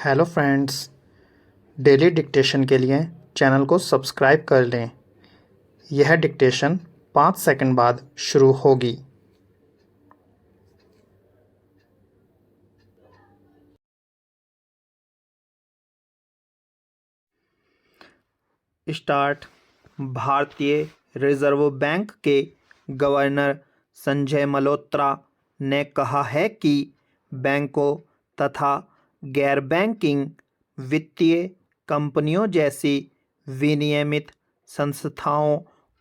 Hello friends, daily dictation के लिए channel को सब्सक्राइब कर लें। यह डिक्टेशन 5 सेकंड बाद शुरू होगी। स्टार्ट। भारतीय रिजर्व बैंक के गवर्नर संजय मल्होत्रा ने कहा है कि बैंकों तथा गैर बैंकिंग वित्तीय कंपनियों जैसी विनियमित संस्थाओं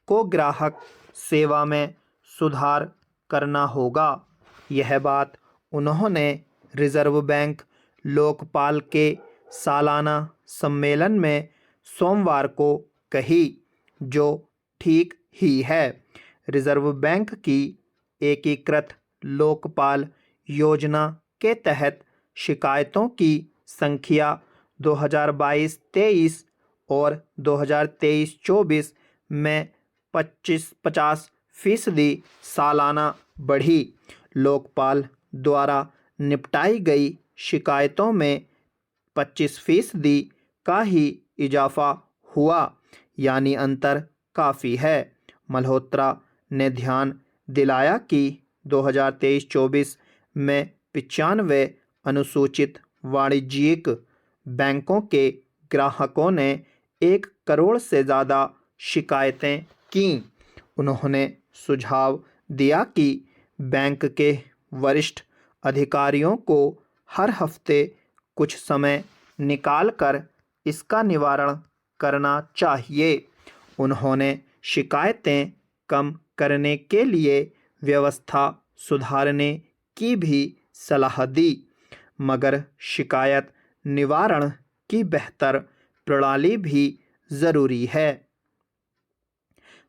को ग्राहक सेवा में सुधार करना होगा। यह बात उन्होंने रिजर्व बैंक लोकपाल के सालाना सम्मेलन में सोमवार को कही, जो ठीक ही है। रिजर्व बैंक की एकीकृत लोकपाल योजना के तहत शिकायतों की संख्या 2022-23 और 2023-24 में 50% सालाना बढ़ी। लोकपाल द्वारा निपटाई गई शिकायतों में 25% का ही इजाफा हुआ, यानी अंतर काफ़ी है। मल्होत्रा ने ध्यान दिलाया कि 2023-24 में 95 अनुसूचित वाणिज्यिक बैंकों के ग्राहकों ने 1 करोड़ से ज़्यादा शिकायतें कीं। उन्होंने सुझाव दिया कि बैंक के वरिष्ठ अधिकारियों को हर हफ्ते कुछ समय निकालकर इसका निवारण करना चाहिए। उन्होंने शिकायतें कम करने के लिए व्यवस्था सुधारने की भी सलाह दी, मगर शिकायत निवारण की बेहतर प्रणाली भी ज़रूरी है।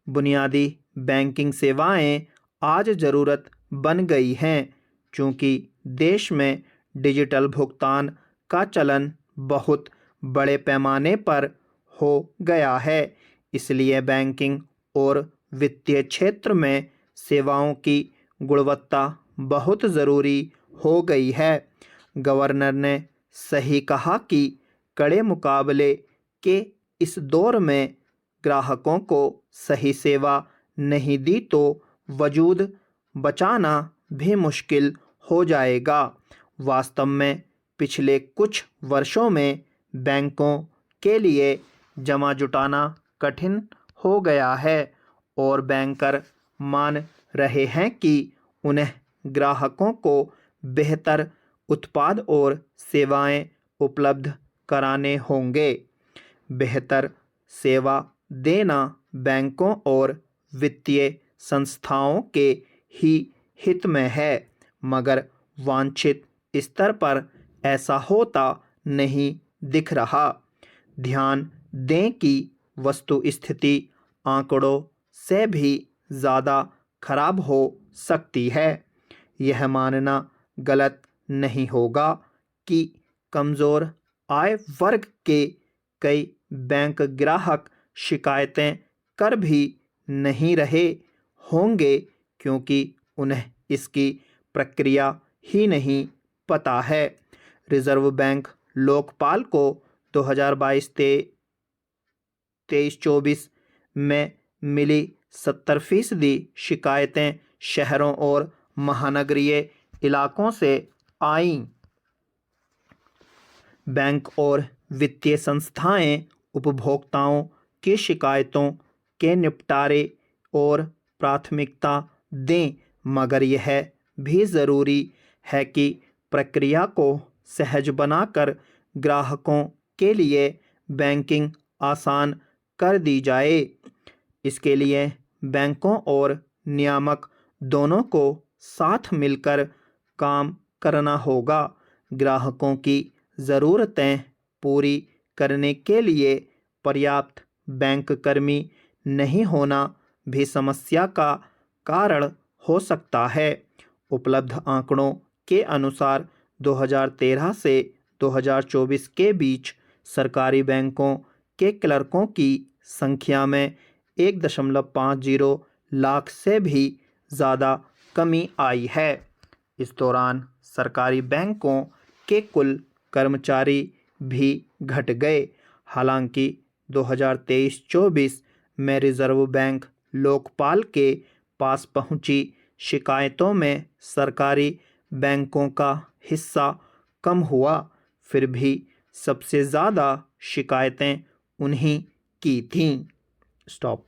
बुनियादी बैंकिंग सेवाएं आज ज़रूरत बन गई हैं, चूँकि देश में डिजिटल भुगतान का चलन बहुत बड़े पैमाने पर हो गया है। इसलिए बैंकिंग और वित्तीय क्षेत्र में सेवाओं की गुणवत्ता बहुत ज़रूरी हो गई है। गवर्नर ने सही कहा कि कड़े मुकाबले के इस दौर में ग्राहकों को सही सेवा नहीं दी तो वजूद बचाना भी मुश्किल हो जाएगा। वास्तव में पिछले कुछ वर्षों में बैंकों के लिए जमा जुटाना कठिन हो गया है और बैंकर मान रहे हैं कि उन्हें ग्राहकों को बेहतर उत्पाद और सेवाएं उपलब्ध कराने होंगे। बेहतर सेवा देना बैंकों और वित्तीय संस्थाओं के ही हित में है, मगर वांछित स्तर पर ऐसा होता नहीं दिख रहा। ध्यान दें कि वस्तुस्थिति आंकड़ों से भी ज़्यादा खराब हो सकती है। यह मानना गलत नहीं होगा कि कमज़ोर आय वर्ग के कई बैंक ग्राहक शिकायतें कर भी नहीं रहे होंगे, क्योंकि उन्हें इसकी प्रक्रिया ही नहीं पता है। रिजर्व बैंक लोकपाल को 2022-23-24 में मिली 70% शिकायतें शहरों और महानगरीय इलाकों से आईं। बैंक और वित्तीय संस्थाएं उपभोक्ताओं की शिकायतों के निपटारे और प्राथमिकता दें, मगर यह भी ज़रूरी है कि प्रक्रिया को सहज बनाकर ग्राहकों के लिए बैंकिंग आसान कर दी जाए। इसके लिए बैंकों और नियामक दोनों को साथ मिलकर काम करना होगा। ग्राहकों की ज़रूरतें पूरी करने के लिए पर्याप्त बैंक कर्मी नहीं होना भी समस्या का कारण हो सकता है। उपलब्ध आंकड़ों के अनुसार 2013 से 2024 के बीच सरकारी बैंकों के क्लर्कों की संख्या में 1.50 लाख से भी ज़्यादा कमी आई है। इस दौरान सरकारी बैंकों के कुल कर्मचारी भी घट गए। हालांकि 2023-24 में रिजर्व बैंक लोकपाल के पास पहुंची शिकायतों में सरकारी बैंकों का हिस्सा कम हुआ, फिर भी सबसे ज़्यादा शिकायतें उन्हीं की थीं। स्टॉप।